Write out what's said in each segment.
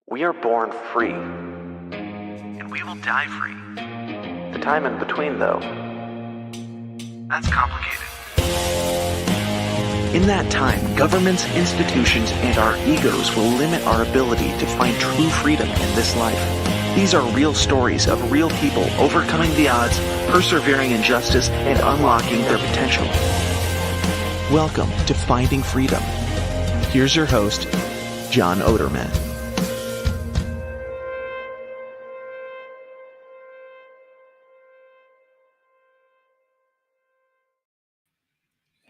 We are born free. And we will die free. The time in between, though, that's complicated. In that time, governments, institutions, and our egos will limit our ability to find true freedom in this life. These are real stories of real people overcoming the odds, persevering in justice, and unlocking their potential. Welcome to Finding Freedom. Here's your host, John Oderman.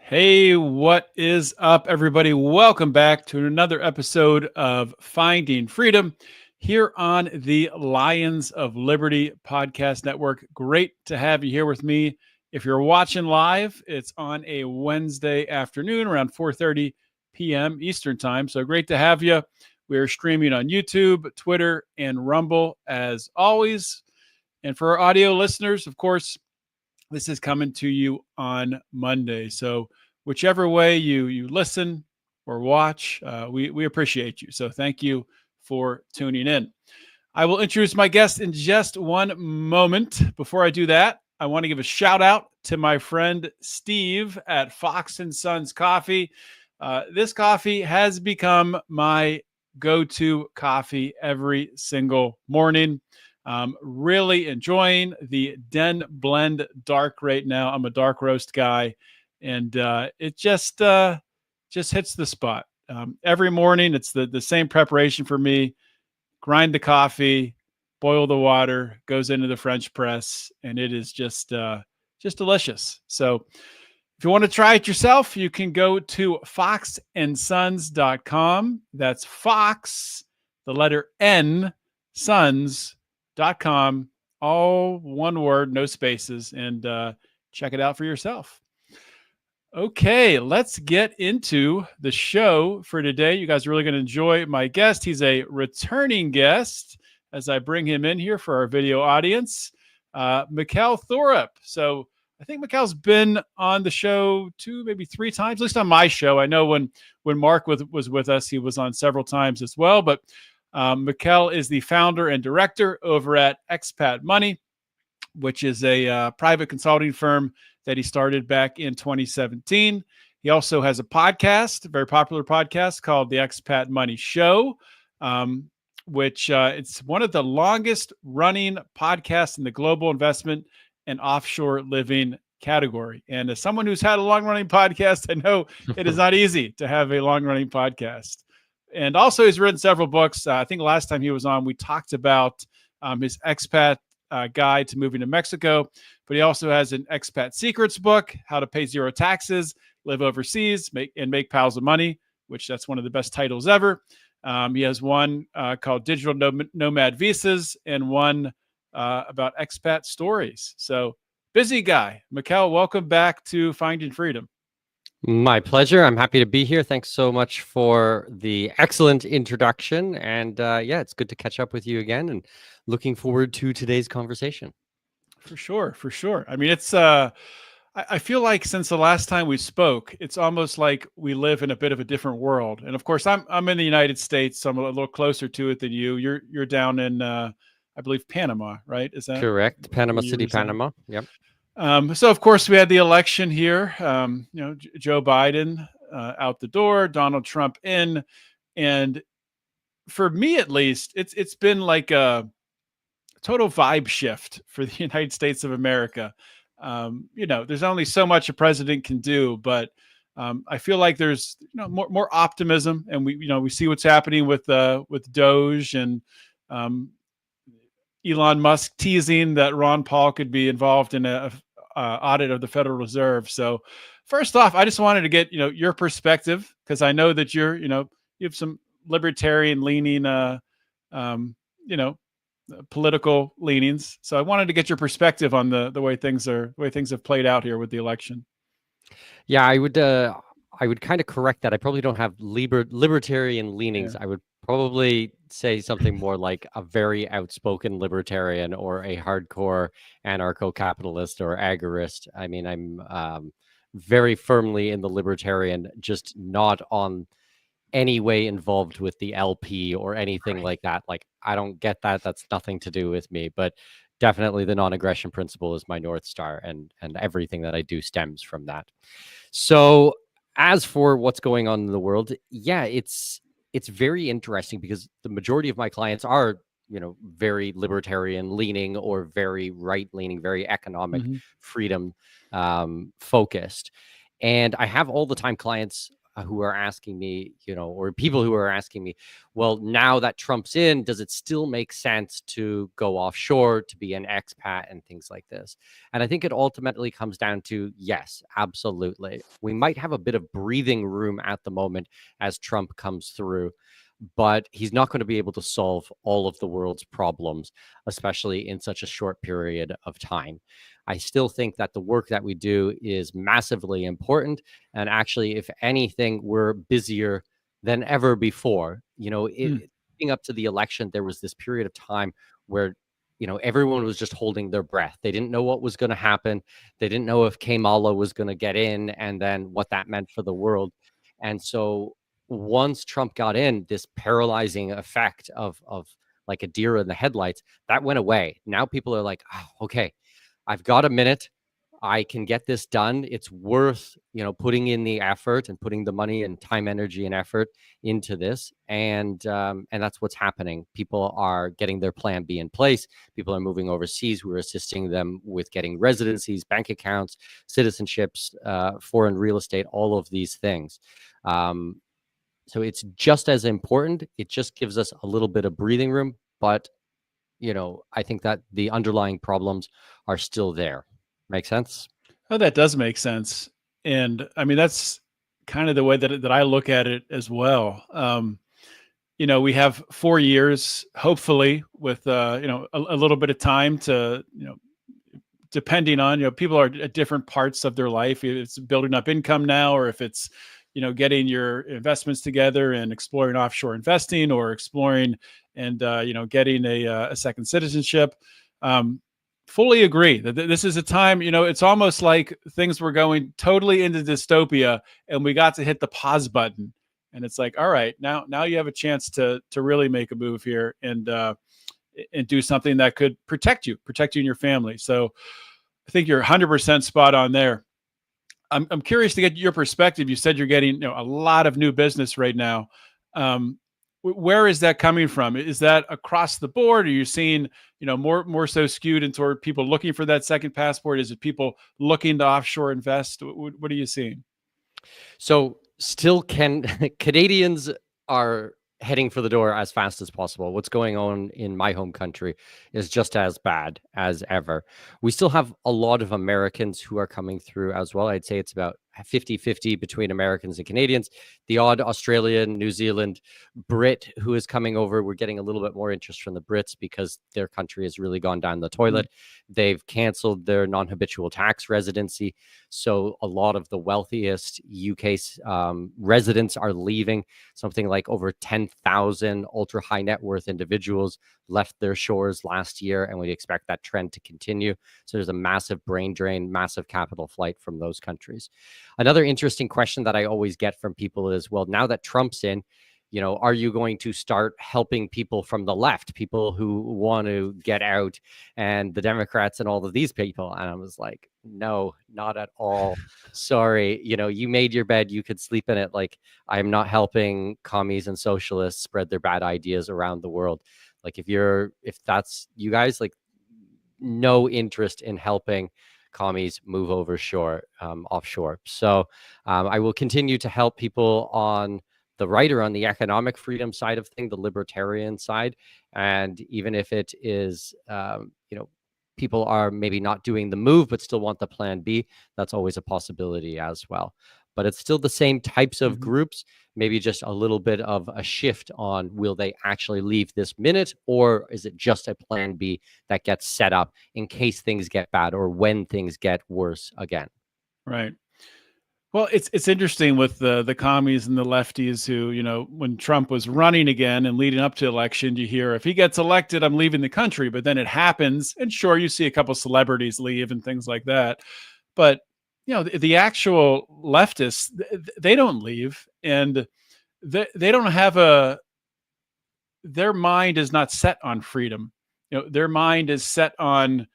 Hey, what is up, everybody? Welcome back to another episode of Finding Freedom here on the Lions of Liberty podcast network. Great to have you here with me. If you're watching live, it's on a Wednesday afternoon around 4:30 p.m. Eastern time. So great to have you. We are streaming on YouTube, Twitter, and Rumble as always. And for our audio listeners, of course, this is coming to you on Monday. So whichever way you listen or watch, we appreciate you. So thank you for tuning in. I will introduce my guest in just one moment. Before I do that, I want to give a shout out to my friend Steve at Fox & Sons Coffee. This coffee has become my go-to coffee every single morning. Really enjoying the Den Blend Dark right now. I'm a dark roast guy, and it just hits the spot. Every morning, it's the same preparation for me. Grind the coffee, boil the water, goes into the French press, and it is just delicious. So if you want to try it yourself, you can go to foxandsons.com. That's Fox, the letter N, Sons.com, all one word, no spaces, and check it out for yourself. Okay, let's get into the show for today. You guys are really going to enjoy my guest. He's a returning guest as I bring him in here for our video audience, Mikkel Thorup. So I think Mikkel's been on the show 2, maybe 3 times, at least on my show. I know when Mark was with us, he was on several times as well, but Mikkel is the founder and director over at Expat Money, which is a private consulting firm that he started back in 2017. He also has a podcast, a very popular podcast called the Expat Money Show, which it's one of the longest running podcasts in the global investment and offshore living category. And as someone who's had a long running podcast, I know it is not easy to have a long running podcast. And also he's written several books. I think last time he was on, we talked about his expat guide to moving to Mexico, but he also has an Expat Secrets book, How to Pay Zero Taxes, Live Overseas, Make Piles of Money, which that's one of the best titles ever. He has one called Digital Nomad Visas and one about expat stories. So busy guy. Mikkel, welcome back to Finding Freedom. My pleasure. I'm happy to be here. Thanks so much for the excellent introduction. And yeah, it's good to catch up with you again and looking forward to today's conversation. For sure. I mean, it's I feel like since the last time we spoke, it's almost like we live in a bit of a different world. And of course, I'm in the United States, so I'm a little closer to it than you. You're down in I believe Panama, right? Is that correct? Panama City, Panama. Yep. So of course we had the election here. Joe Biden out the door, Donald Trump in, and for me at least, it's been like a total vibe shift for the United States of America. There's only so much a president can do, but I feel like there's more optimism, and we see what's happening with Doge and Elon Musk teasing that Ron Paul could be involved in a audit of the Federal Reserve. So first off, I just wanted to get your perspective, because I know that you have some libertarian leaning political leanings. So I wanted to get your perspective on the way things have played out here with the election. Yeah, I would kind of correct that. I probably don't have libertarian leanings. Yeah. I would probably say something more like a very outspoken libertarian or a hardcore anarcho-capitalist or agorist. I mean, I'm very firmly in the libertarian, just not on any way involved with the LP or anything like that. Like, I don't get that. That's nothing to do with me. But definitely the non-aggression principle is my North Star, and everything that I do stems from that. So as for what's going on in the world, yeah, it's very interesting because the majority of my clients are, very libertarian leaning or very right leaning, very economic Hmm. freedom focused. And I have all the time clients who are asking me, or people who are asking me, well, now that Trump's in, does it still make sense to go offshore, to be an expat and things like this? And I think it ultimately comes down to, yes, absolutely. We might have a bit of breathing room at the moment as Trump comes through, but he's not going to be able to solve all of the world's problems, especially in such a short period of time. I still think that the work that we do is massively important. And actually, if anything, we're busier than ever before. Leading up to the election, there was this period of time where, everyone was just holding their breath. They didn't know what was going to happen. They didn't know if Kamala was going to get in and then what that meant for the world. And so once Trump got in, this paralyzing effect of like a deer in the headlights, that went away. Now people are like, oh, okay, I've got a minute. I can get this done. It's worth, putting in the effort and putting the money and time, energy, and effort into this. And that's what's happening. People are getting their plan B in place. People are moving overseas. We're assisting them with getting residencies, bank accounts, citizenships, foreign real estate, all of these things. So it's just as important. It just gives us a little bit of breathing room, but I think that the underlying problems are still there. Make sense? Oh, that does make sense. And I mean, that's kind of the way that I look at it as well. We have 4 years, hopefully, with a little bit of time to, depending on, people are at different parts of their life. If it's building up income now, or if it's, getting your investments together and exploring offshore investing, or exploring and, getting a second citizenship. Fully agree that this is a time, it's almost like things were going totally into dystopia and we got to hit the pause button. And it's like, all right, now you have a chance to really make a move here and do something that could protect you and your family. So I think you're 100% spot on there. I'm curious to get your perspective. You said you're getting, a lot of new business right now. Where is that coming from? Is that across the board? Are you seeing, more so skewed into toward people looking for that second passport? Is it people looking to offshore invest? What are you seeing? So still Canadians are heading for the door as fast as possible. What's going on in my home country is just as bad as ever. We still have a lot of Americans who are coming through as well. I'd say it's about 50-50 between Americans and Canadians. The odd Australian, New Zealand, Brit who is coming over. We're getting a little bit more interest from the Brits because their country has really gone down the toilet. They've canceled their non-habitual tax residency. So a lot of the wealthiest UK residents are leaving. Something like over 10,000 ultra high net worth individuals left their shores last year, and we expect that trend to continue. So there's a massive brain drain, massive capital flight from those countries. Another interesting question that I always get from people is, well, now that Trump's in, are you going to start helping people from the left, people who want to get out, and the Democrats and all of these people? And I was like, no, not at all. Sorry. You made your bed, you could sleep in it. Like, I'm not helping commies and socialists spread their bad ideas around the world. Like, if that's you guys, like, no interest in helping commies move offshore. So I will continue to help people on the right or on the economic freedom side of things, the libertarian side. And even if it is, people are maybe not doing the move, but still want the plan B, that's always a possibility as well. But it's still the same types of groups, maybe just a little bit of a shift on, will they actually leave this minute, or is it just a plan B that gets set up in case things get bad or when things get worse again? Right. Well, it's interesting with the commies and the lefties who, when Trump was running again and leading up to election, you hear, if he gets elected, I'm leaving the country. But then it happens. And sure, you see a couple celebrities leave and things like that. But, the actual leftists, they don't leave. And they don't have their mind is not set on freedom. Their mind is set on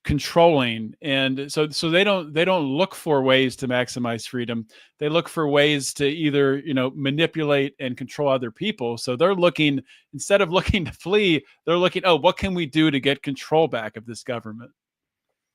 controlling, and so they don't look for ways to maximize freedom. They look for ways to either manipulate and control other people. So they're looking, instead of looking to flee, they're looking, oh, what can we do to get control back of this government?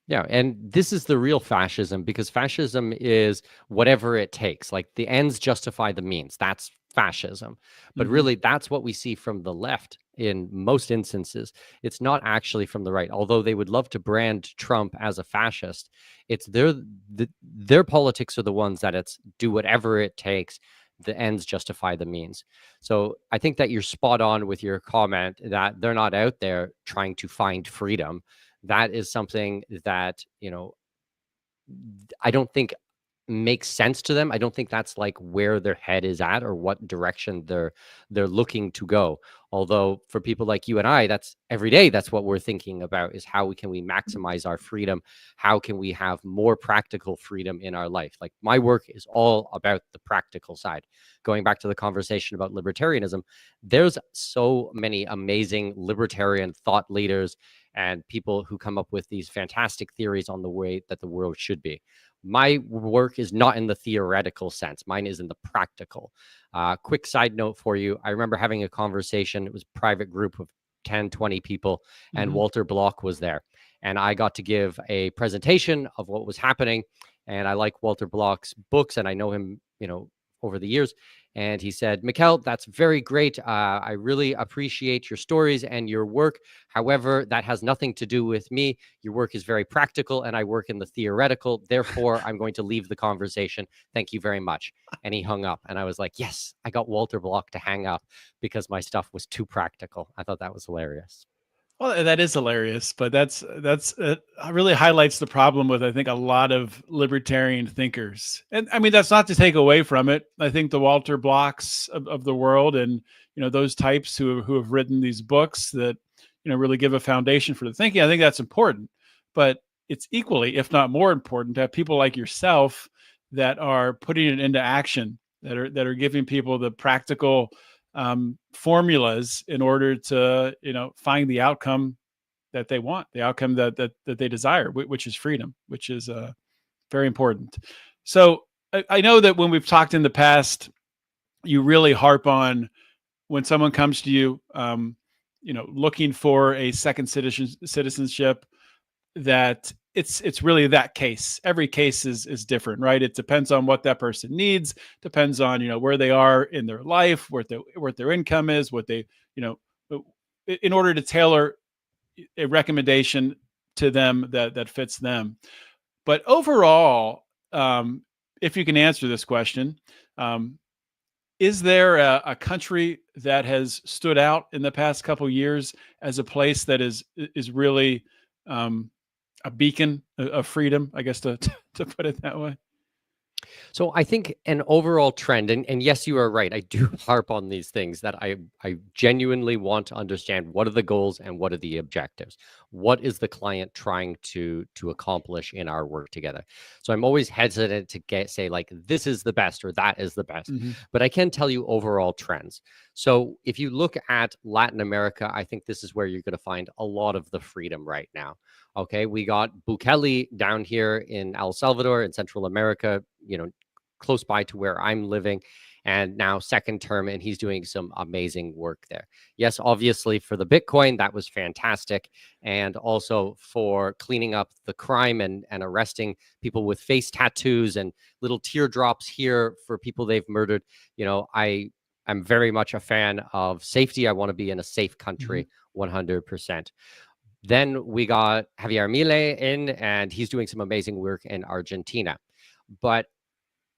Yeah, and this is the real fascism, because fascism is whatever it takes. Like the ends justify the means. That's fascism. But really, that's what we see from the left in most instances. It's not actually from the right. Although they would love to brand Trump as a fascist, it's their politics are the ones that it's do whatever it takes. The ends justify the means. So I think that you're spot on with your comment that they're not out there trying to find freedom. That is something that, I don't think makes sense to them. I don't think that's like where their head is at or what direction they're looking to go. Although for people like you and I, that's every day, that's what we're thinking about, is how can we maximize our freedom? How can we have more practical freedom in our life? Like my work is all about the practical side. Going back to the conversation about libertarianism, there's so many amazing libertarian thought leaders and people who come up with these fantastic theories on the way that the world should be. My work is not in the theoretical sense. Mine is in the practical. Quick side note for you. I remember having a conversation. It was a private group of 10, 20 people, and Walter Block was there. And I got to give a presentation of what was happening. And I like Walter Block's books, and I know him, over the years. And he said, Mikkel, that's very great. I really appreciate your stories and your work. However, that has nothing to do with me. Your work is very practical, and I work in the theoretical. Therefore, I'm going to leave the conversation. Thank you very much. And he hung up. And I was like, yes, I got Walter Block to hang up because my stuff was too practical. I thought that was hilarious. Well, that is hilarious, but that's really highlights the problem with, I think, a lot of libertarian thinkers. And I mean, that's not to take away from it. I think the Walter Blocks of the world, and those types who have written these books that really give a foundation for the thinking, I think that's important. But it's equally, if not more important, to have people like yourself that are putting it into action, that are giving people the practical formulas in order to find the outcome that they want, the outcome that they desire, which is freedom, which is very important. So I know that when we've talked in the past, you really harp on when someone comes to you, looking for a second citizenship, that it's really that case. Every case is different, right? It depends on what that person needs, depends on, where they are in their life, what their income is, what they, in order to tailor a recommendation to them that fits them. But overall, if you can answer this question, is there a country that has stood out in the past couple of years as a place that is really a beacon of freedom, I guess, to put it that way? So I think an overall trend, and yes, you are right. I do harp on these things that I genuinely want to understand. What are the goals and what are the objectives? What is the client trying to accomplish in our work together? So I'm always hesitant to say like, this is the best or that is the best, but I can tell you overall trends. So if you look at Latin America, I think this is where you're going to find a lot of the freedom right now. Okay, we got Bukele down here in El Salvador in Central America, close by to where I'm living, and now second term, and he's doing some amazing work there. Yes, obviously for the Bitcoin, that was fantastic. And also for cleaning up the crime and arresting people with face tattoos and little teardrops here for people they've murdered. I'm very much a fan of safety. I want to be in a safe country, 100%. Then we got Javier Milei in, and he's doing some amazing work in Argentina. But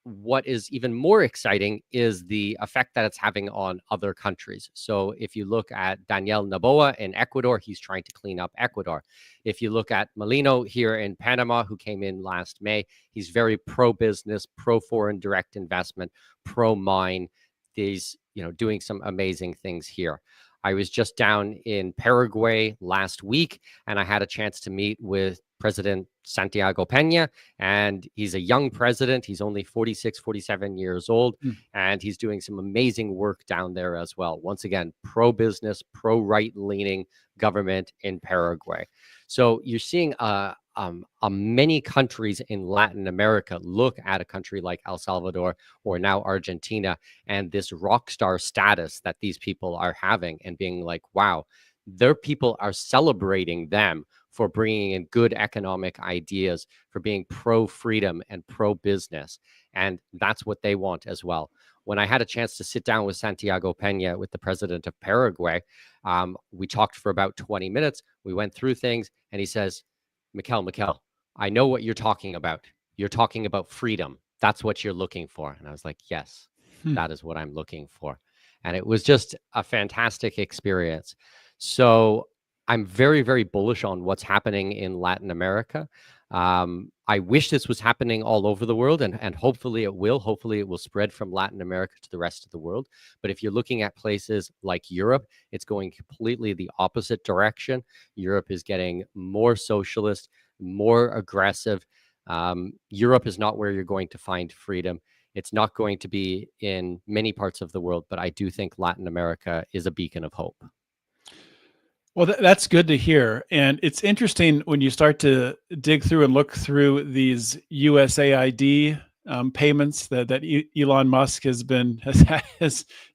what is even more exciting is the effect that it's having on other countries. So if you look at Daniel Noboa in Ecuador, he's trying to clean up Ecuador. If you look at Molino here in Panama, who came in last May, he's very pro-business, pro-foreign direct investment, pro-mine. He's doing some amazing things here. I was just down in Paraguay last week, and I had a chance to meet with President Santiago Peña, and he's a young president. He's only 46, 47 years old, and he's doing some amazing work down there as well. Once again, pro-business, pro-right-leaning government in Paraguay. So you're seeing many countries in Latin America look at a country like El Salvador or now Argentina, and this rock star status that these people are having and being like, wow, their people are celebrating them for bringing in good economic ideas, for being pro-freedom and pro-business. And that's what they want as well. When I had a chance to sit down with Santiago Peña, with the president of Paraguay, we talked for about 20 minutes. We went through things, and he says, Mikkel, I know what you're talking about. You're talking about freedom. That's what you're looking for. And I was like, yes, that is what I'm looking for. And it was just a fantastic experience. So I'm very, very bullish on what's happening in Latin America. I wish this was happening all over the world, and hopefully it will. Hopefully it will spread from Latin America to the rest of the world. But if you're looking at places like Europe, it's going completely the opposite direction. Europe is getting more socialist, more aggressive. Europe is not where you're going to find freedom. It's not going to be in many parts of the world, but I do think Latin America is a beacon of hope. Well, that's good to hear. And it's interesting when you start to dig through and look through these USAID payments that Elon Musk has had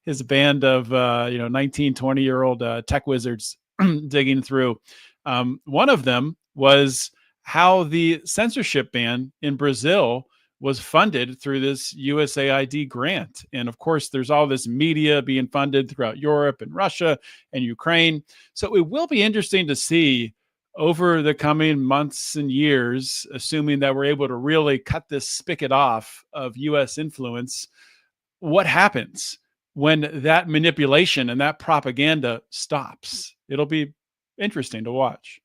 his band of 19, 20-year-old tech wizards digging through. One of them was how the censorship ban in Brazil was funded through this USAID grant. And of course, there's all this media being funded throughout Europe and Russia and Ukraine. So it will be interesting to see over the coming months and years, assuming that we're able to really cut this spigot off of US influence, what happens when that manipulation and that propaganda stops. It'll be interesting to watch.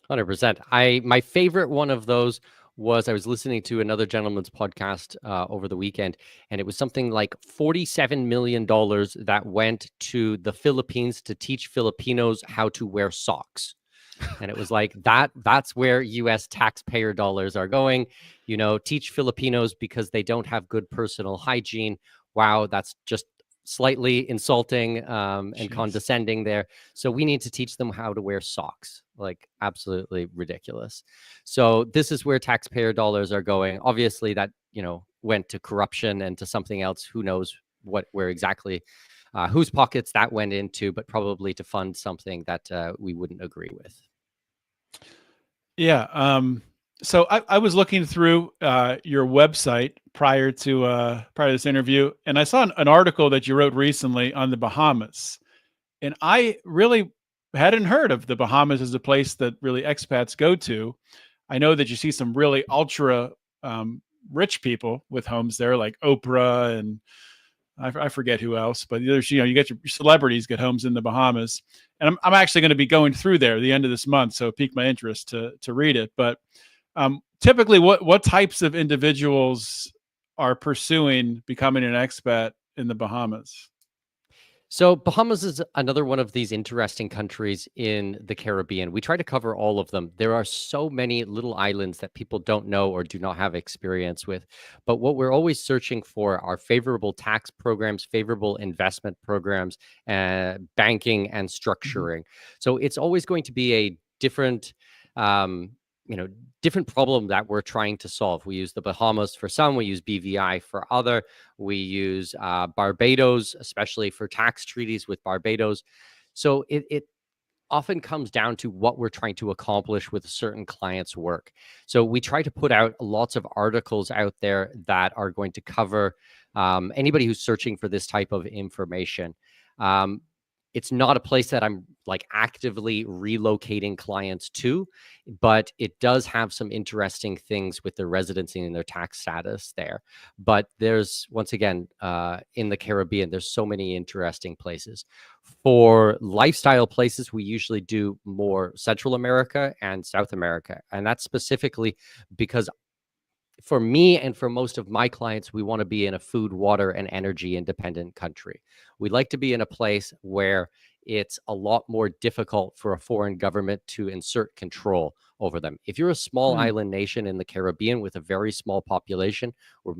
100%. My favorite one of those was I was listening to another gentleman's podcast over the weekend, and it was something like $47 million that went to the Philippines to teach Filipinos how to wear socks. And it was like, that's where US taxpayer dollars are going. Teach Filipinos because they don't have good personal hygiene. Wow, that's just slightly insulting and condescending there. So we need to teach them how to wear socks. Like, absolutely ridiculous. So this is where taxpayer dollars are going. Obviously that, went to corruption and to something else. Who knows where exactly, whose pockets that went into, but probably to fund something that we wouldn't agree with. Yeah. So I was looking through your website prior to this interview, and I saw an article that you wrote recently on the Bahamas, and I really hadn't heard of the Bahamas as a place that really expats go to. I know that you see some really ultra rich people with homes there, like Oprah and I forget who else, but there's you get your celebrities get homes in the Bahamas, and I'm actually going to be going through there the end of this month, so it piqued my interest to read it. But typically, what types of individuals are pursuing becoming an expat in the Bahamas? So Bahamas is another one of these interesting countries in the Caribbean. We try to cover all of them. There are so many little islands that people don't know or do not have experience with. But what we're always searching for are favorable tax programs, favorable investment programs, banking and structuring. So it's always going to be a different different problem that we're trying to solve. We use the Bahamas for some, we use BVI for other, we use Barbados, especially for tax treaties with Barbados. So it often comes down to what we're trying to accomplish with a certain client's work. So we try to put out lots of articles out there that are going to cover anybody who's searching for this type of information. It's not a place that I'm like actively relocating clients to, but it does have some interesting things with their residency and their tax status there. But there's, once again, in the Caribbean, there's so many interesting places. For lifestyle places, we usually do more Central America and South America. And that's specifically because for me and for most of my clients, we want to be in a food, water, and energy independent country. We'd like to be in a place where it's a lot more difficult for a foreign government to insert control over them. If you're a small island nation in the Caribbean with a very small population, or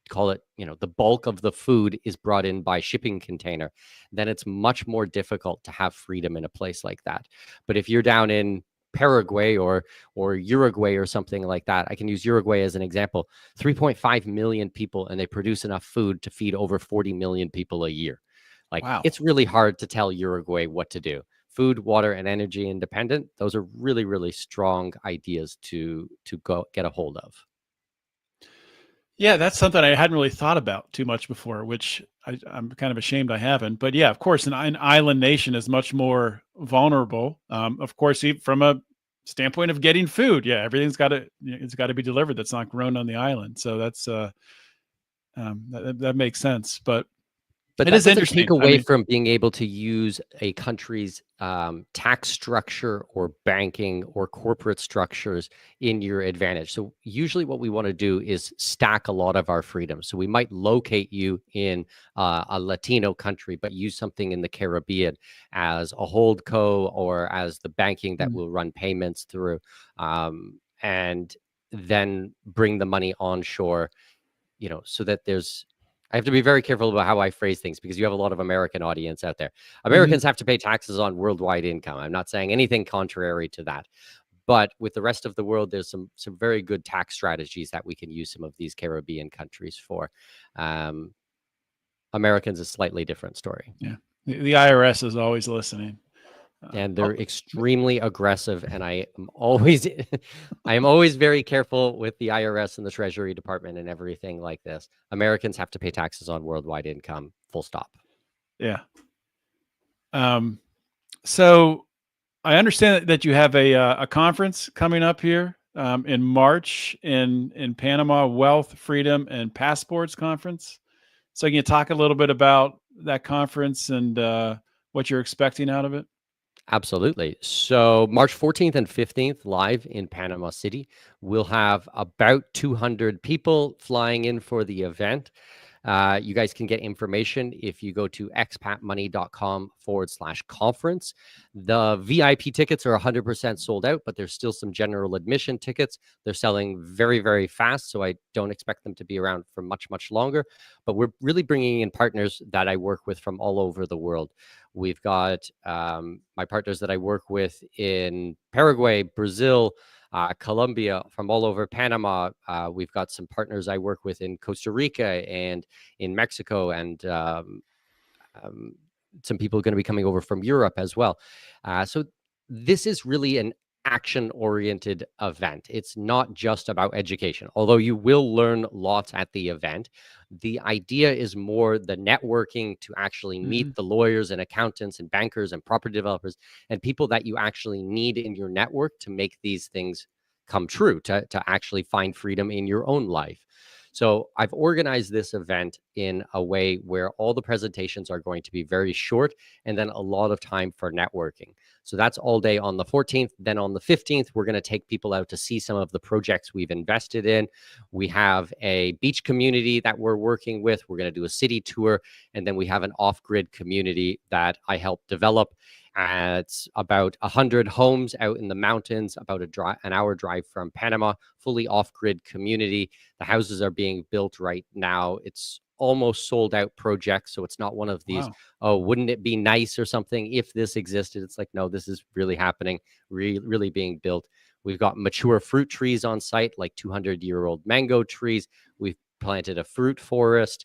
call it, the bulk of the food is brought in by shipping container, then it's much more difficult to have freedom in a place like that. But if you're down in Paraguay or Uruguay or something like that, I can use Uruguay as an example. 3.5 million people, and they produce enough food to feed over 40 million people a year. Like, Wow. it's really hard to tell Uruguay what to do. Food, water, and energy independent, those are really, really strong ideas to go get a hold of. Yeah, that's something I hadn't really thought about too much before, which I'm kind of ashamed I haven't. But yeah, of course, an island nation is much more vulnerable. Of course, from a standpoint of getting food, yeah, everything's got to be delivered. That's not grown on the island, so that's that makes sense. But But it that is doesn't interesting. take away from being able to use a country's tax structure or banking or corporate structures in your advantage. So usually what we want to do is stack a lot of our freedoms. So we might locate you in a Latino country, but use something in the Caribbean as a holdco or as the banking that will run payments through, and then bring the money onshore, so that I have to be very careful about how I phrase things, because you have a lot of American audience out there. Americans have to pay taxes on worldwide income. I'm not saying anything contrary to that. But with the rest of the world, there's some very good tax strategies that we can use some of these Caribbean countries for. Americans, a slightly different story. Yeah. The IRS is always listening. And they're extremely aggressive, and I am always very careful with the IRS and the Treasury Department and everything like this. Americans have to pay taxes on worldwide income, full stop. Yeah. So I understand that you have a conference coming up here in March in Panama, Wealth, Freedom, and Passports Conference. So can you talk a little bit about that conference and what you're expecting out of it? Absolutely. So March 14th and 15th, live in Panama City. We'll have about 200 people flying in for the event. You guys can get information if you go to expatmoney.com/conference. The VIP tickets are 100% sold out, but there's still some general admission tickets. They're selling very, very fast, so I don't expect them to be around for much, much longer. But we're really bringing in partners that I work with from all over the world. We've got my partners that I work with in Paraguay, Brazil, Colombia, from all over Panama. We've got some partners I work with in Costa Rica and in Mexico, and some people are going to be coming over from Europe as well. So this is really an action-oriented event. It's not just about education, although you will learn lots at the event. The idea is more the networking to actually meet the lawyers and accountants and bankers and property developers and people that you actually need in your network to make these things come true, to actually find freedom in your own life. So I've organized this event in a way where all the presentations are going to be very short, and then a lot of time for networking. So that's all day on the 14th. Then on the 15th, we're going to take people out to see some of the projects we've invested in. We have a beach community that we're working with. We're going to do a city tour. And then we have an off-grid community that I helped develop. It's about 100 homes out in the mountains, about an hour drive from Panama, fully off-grid community. The houses are being built right now. It's almost sold out project. So it's not one of these, oh, wouldn't it be nice or something if this existed? It's like, no, this is really happening, really being built. We've got mature fruit trees on site, like 200-year-old mango trees. We've planted a fruit forest,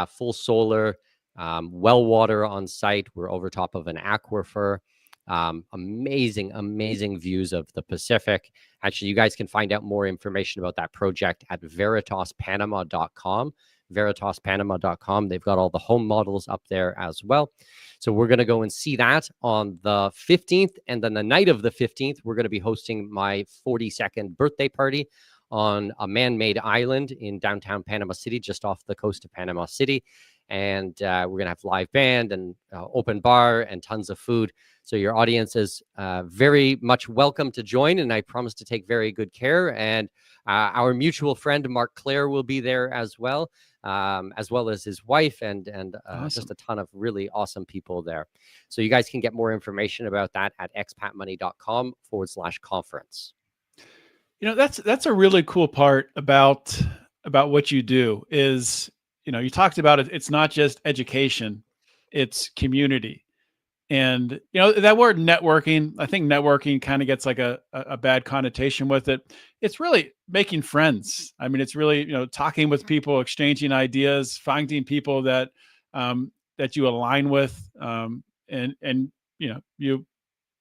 full solar, well water on site. We're over top of an aquifer. Amazing views of the Pacific. Actually, you guys can find out more information about that project at veritaspanama.com. veritaspanama.com. They've got all the home models up there as well. So we're going to go and see that on the 15th. And then the night of the 15th, we're going to be hosting my 42nd birthday party on a man-made island in downtown Panama City, just off the coast of Panama City. And we're going to have live band and open bar and tons of food. So your audience is very much welcome to join, and I promise to take very good care. And our mutual friend, Mark Clare, will be there as well. as well as his wife and Awesome. just a ton of really awesome people there. So you guys can get more information about that at expatmoney.com/conference. That's a really cool part about what you do is, you talked about it. It's not just education, it's community. And that word networking, I think networking kind of gets like a bad connotation with it. It's really making friends. I mean, it's really, talking with people, exchanging ideas, finding people that that you align with, and you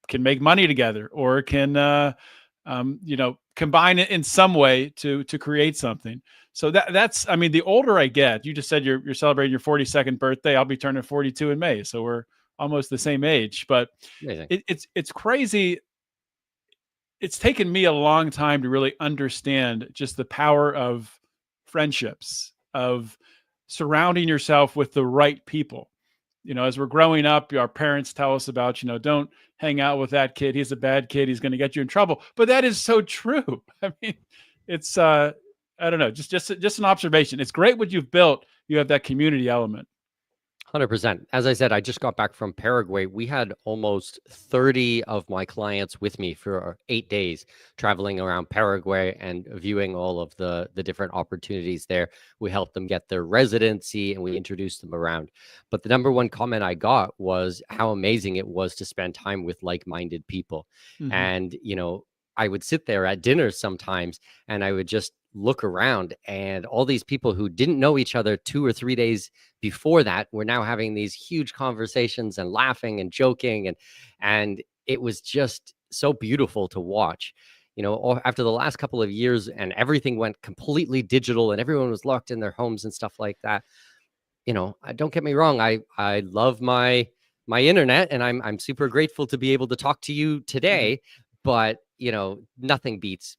can make money together, or can combine it in some way to create something. So that's, I mean, the older I get, you just said you're celebrating your 42nd birthday. I'll be turning 42 in May, so we're almost the same age. But Amazing. it's crazy. It's taken me a long time to really understand just the power of friendships, of surrounding yourself with the right people. As we're growing up, our parents tell us about, don't hang out with that kid. He's a bad kid. He's going to get you in trouble. But that is so true. I mean, it's, I don't know, just an observation. It's great what you've built. You have that community element. 100%. As I said, I just got back from Paraguay. We had almost 30 of my clients with me for 8 days, traveling around Paraguay and viewing all of the different opportunities there. We helped them get their residency and we introduced them around. But the number one comment I got was how amazing it was to spend time with like-minded people. Mhm. And, I would sit there at dinner sometimes and I would just look around, and all these people who didn't know each other 2 or 3 days before that were now having these huge conversations and laughing and joking, and it was just so beautiful to watch. After the last couple of years and everything went completely digital and everyone was locked in their homes and stuff like that, don't get me wrong, I love my internet, and I'm super grateful to be able to talk to you today. But nothing beats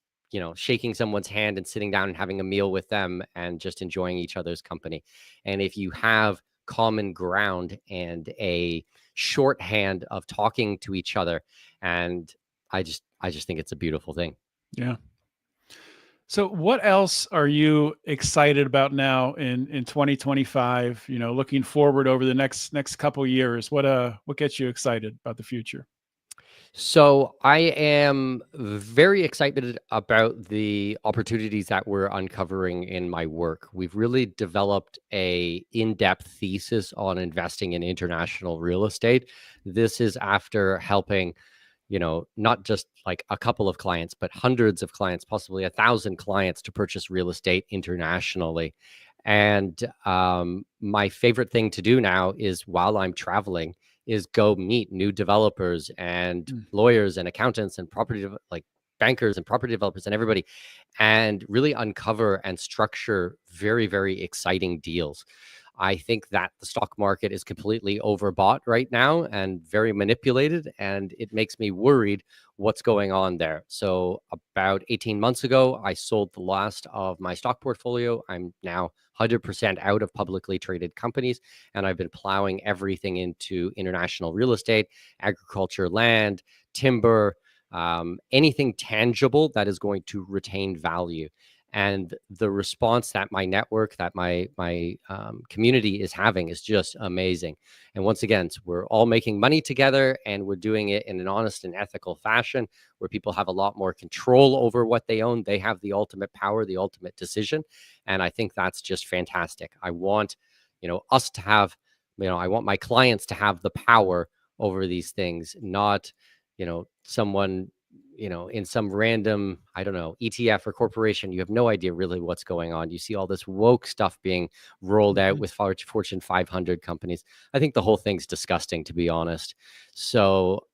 shaking someone's hand and sitting down and having a meal with them and just enjoying each other's company. And if you have common ground and a shorthand of talking to each other, and I just think it's a beautiful thing. Yeah. So what else are you excited about now in 2025, looking forward over the next couple years? What gets you excited about the future? So I am very excited about the opportunities that we're uncovering in my work. We've really developed a in-depth thesis on investing in international real estate. This is after helping, not just like a couple of clients, but hundreds of clients, possibly 1,000 clients to purchase real estate internationally. And my favorite thing to do now is, while I'm traveling, is go meet new developers and lawyers and accountants and like bankers and property developers and everybody, and really uncover and structure very, very exciting deals. I think that the stock market is completely overbought right now and very manipulated, and it makes me worried what's going on there. So about 18 months ago, I sold the last of my stock portfolio. I'm now 100% out of publicly traded companies, and I've been plowing everything into international real estate, agriculture, land, timber, anything tangible that is going to retain value. And the response that my network, that my community is having is just amazing. And once again, so we're all making money together, and we're doing it in an honest and ethical fashion where people have a lot more control over what they own. They have the ultimate power, the ultimate decision. And I think that's just fantastic. I want, us to have, I want my clients to have the power over these things, not, someone, in some random, I don't know, ETF or corporation. You have no idea really what's going on. You see all this woke stuff being rolled out with Fortune 500 companies. I think the whole thing's disgusting, to be honest. So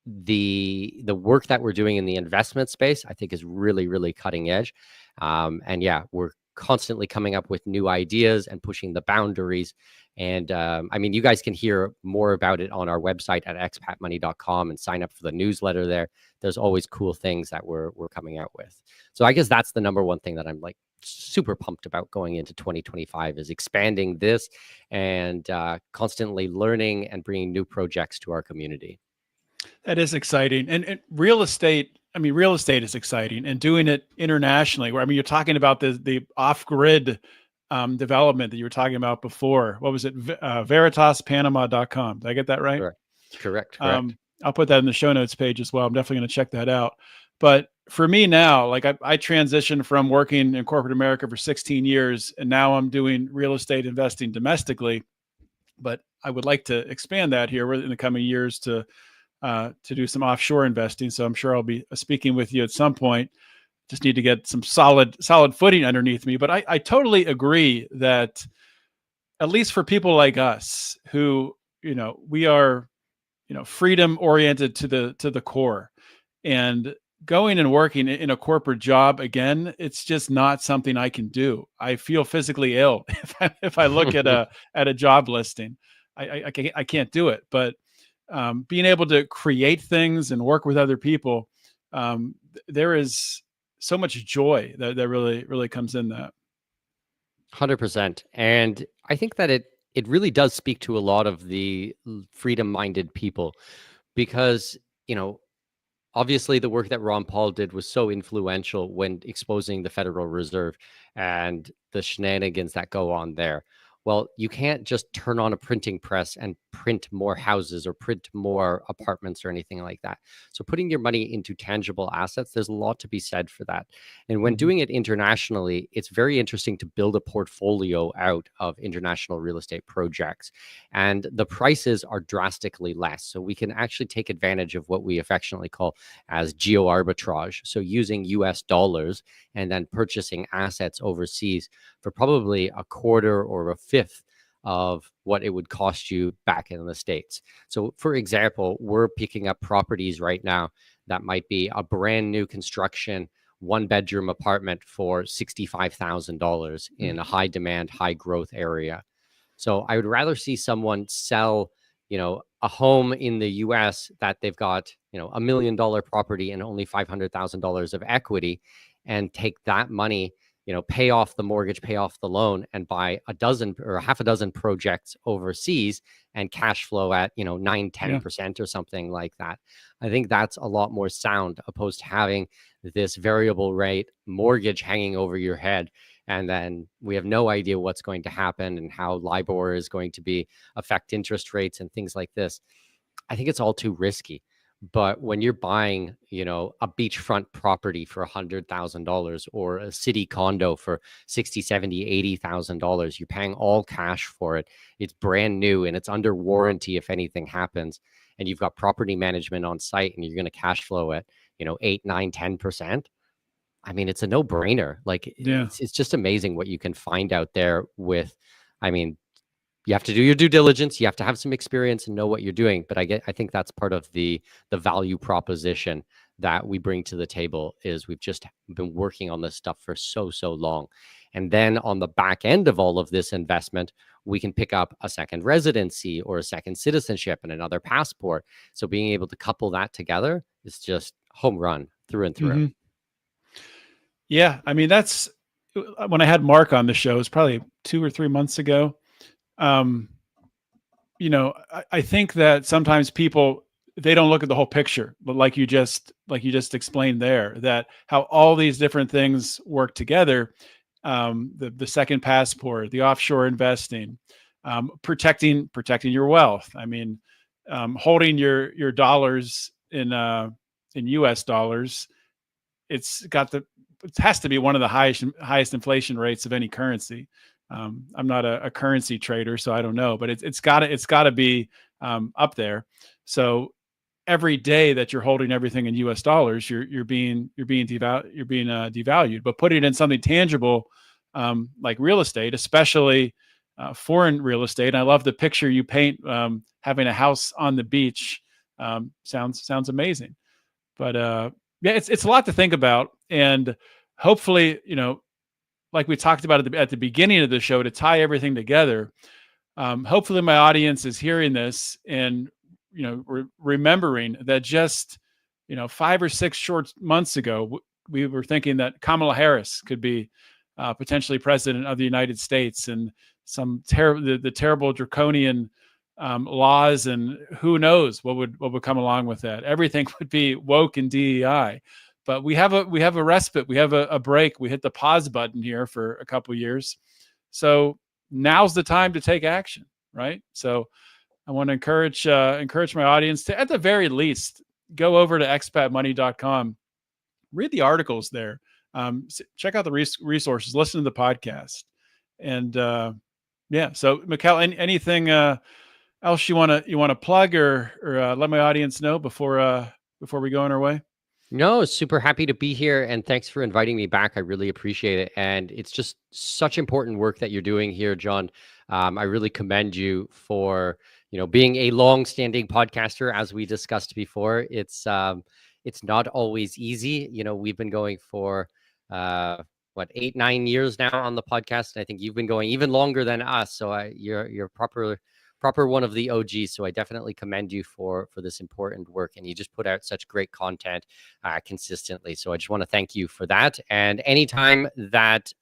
the work that we're doing in the investment space, I think, is really, really cutting edge. And yeah, we're constantly coming up with new ideas and pushing the boundaries. And I mean, you guys can hear more about it on our website at expatmoney.com and sign up for the newsletter there. There's always cool things that we're coming out with. So I guess that's the number one thing that I'm like super pumped about going into 2025, is expanding this and constantly learning and bringing new projects to our community. That is exciting. And real estate, I mean, real estate is exciting, and doing it internationally. Where I mean, you're talking about the off-grid development that you were talking about before. What was it? Veritaspanama.com. Did I get that right? Correct. I'll put that in the show notes page as well. I'm definitely going to check that out. But for me now, like I transitioned from working in corporate America for 16 years, and now I'm doing real estate investing domestically. But I would like to expand that here in the coming years to do some offshore investing. So I'm sure I'll be speaking with you at some point. Just need to get some solid footing underneath me. But I totally agree that at least for people like us who, we are, freedom oriented to the core, and going and working in a corporate job again, it's just not something I can do. I feel physically ill if I look at a job listing. I can't do it. But being able to create things and work with other people, there is so much joy that really comes in that. 100%. And I think that it really does speak to a lot of the freedom-minded people, because, obviously the work that Ron Paul did was so influential when exposing the Federal Reserve and the shenanigans that go on there. Well, you can't just turn on a printing press and print more houses or print more apartments or anything like that. So putting your money into tangible assets, there's a lot to be said for that. And when doing it internationally, it's very interesting to build a portfolio out of international real estate projects. And the prices are drastically less. So we can actually take advantage of what we affectionately call as geo arbitrage. So using US dollars and then purchasing assets overseas for probably a quarter or a fifth of what it would cost you back in the States. So for example, we're picking up properties right now that might be a brand new construction, 1-bedroom apartment for $65,000 in a high demand, high growth area. So I would rather see someone sell, a home in the US that they've got, $1 million property and only $500,000 of equity, and take that money, pay off the mortgage, pay off the loan, and buy a dozen or half a dozen projects overseas and cash flow at, 9-10% or something like that. I think that's a lot more sound, opposed to having this variable rate mortgage hanging over your head. And then we have no idea what's going to happen and how LIBOR is going to affect interest rates and things like this. I think it's all too risky. But when you're buying, a beachfront property for $100,000 or a city condo for $60,000, $70,000, $80,000, you're paying all cash for it. It's brand new and it's under warranty if anything happens. And you've got property management on site and you're going to cash flow at, 8, 9, 10%. I mean, it's a no-brainer. Like, it's just amazing what you can find out there with, you have to do your due diligence. You have to have some experience and know what you're doing. But I think that's part of the value proposition that we bring to the table, is we've just been working on this stuff for so long. And then on the back end of all of this investment, we can pick up a second residency or a second citizenship and another passport. So being able to couple that together is just home run through and through. Mm-hmm. Yeah. I mean, that's when I had Mark on the show, it was probably 2 or 3 months ago. I think that sometimes people, they don't look at the whole picture, but like you just explained there, that how all these different things work together. The second passport, the offshore investing, protecting your wealth. I mean, holding your dollars in US dollars, it has to be one of the highest inflation rates of any currency. I'm not a currency trader, so I don't know, but it's gotta be up there. So every day that you're holding everything in US dollars, you're being devalued. But putting it in something tangible, like real estate, especially foreign real estate. I love the picture you paint, having a house on the beach. Sounds amazing. But yeah, it's a lot to think about, and hopefully, like we talked about at the beginning of the show, to tie everything together. Hopefully my audience is hearing this and, remembering that just, 5 or 6 short months ago, we were thinking that Kamala Harris could be potentially president of the United States, and the terrible draconian laws, and who knows what would come along with that. Everything would be woke and DEI. But we have a respite. We have a break. We hit the pause button here for a couple years. So now's the time to take action, right? So I want to encourage my audience to, at the very least, go over to expatmoney.com, read the articles there, check out the resources, listen to the podcast, and yeah. So Mikkel, anything else you want to plug or let my audience know before we go on our way? No, super happy to be here, and thanks for inviting me back. I really appreciate it, and it's just such important work that you're doing here, John. I really commend you for being a long-standing podcaster, as we discussed before. It's not always easy. We've been going for 8-9 years now on the podcast, and I think you've been going even longer than us. So you're proper one of the OGs. So I definitely commend you for this important work, and you just put out such great content consistently. So I just want to thank you for that. And anytime that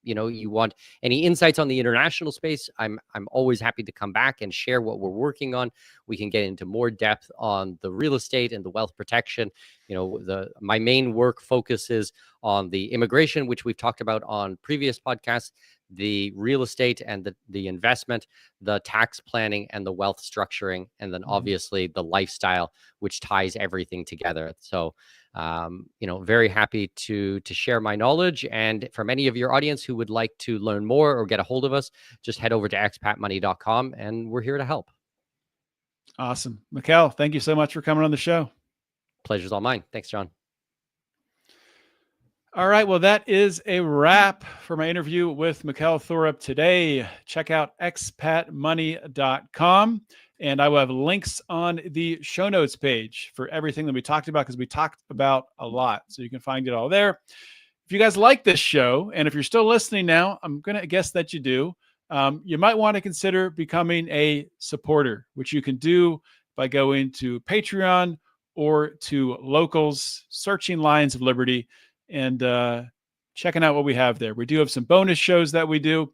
you want any insights on the international space, I'm always happy to come back and share what we're working on. We can get into more depth on the real estate and the wealth protection. My main work focuses on the immigration, which we've talked about on previous podcasts, the real estate and the investment, the tax planning and the wealth structuring, and then obviously the lifestyle, which ties everything together. So very happy to share my knowledge. And for many of your audience who would like to learn more or get a hold of us, just head over to expatmoney.com, and we're here to help. Awesome. Mikkel, thank you so much for coming on the show. Pleasure's all mine. Thanks, John. All right. Well, that is a wrap for my interview with Mikkel Thorup today. Check out expatmoney.com. And I will have links on the show notes page for everything that we talked about, because we talked about a lot. So you can find it all there. If you guys like this show, and if you're still listening now, I'm going to guess that you do. You might want to consider becoming a supporter, which you can do by going to Patreon or to Locals, searching Lions of Liberty, and checking out what we have there. We do have some bonus shows that we do.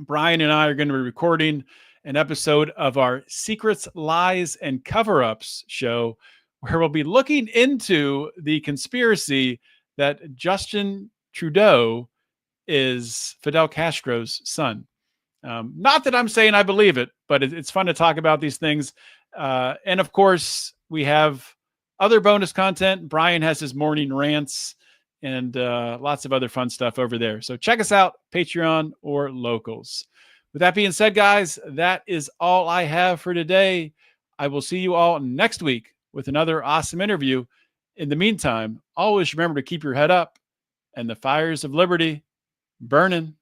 Brian and I are going to be recording an episode of our Secrets, Lies, and Cover-Ups show, where we'll be looking into the conspiracy that Justin Trudeau is Fidel Castro's son. Not that I'm saying I believe it, but it's fun to talk about these things. And of course, we have other bonus content. Brian has his morning rants and lots of other fun stuff over there. So check us out, Patreon or Locals. With that being said, guys, that is all I have for today. I will see you all next week with another awesome interview. In the meantime, always remember to keep your head up and the fires of liberty burning.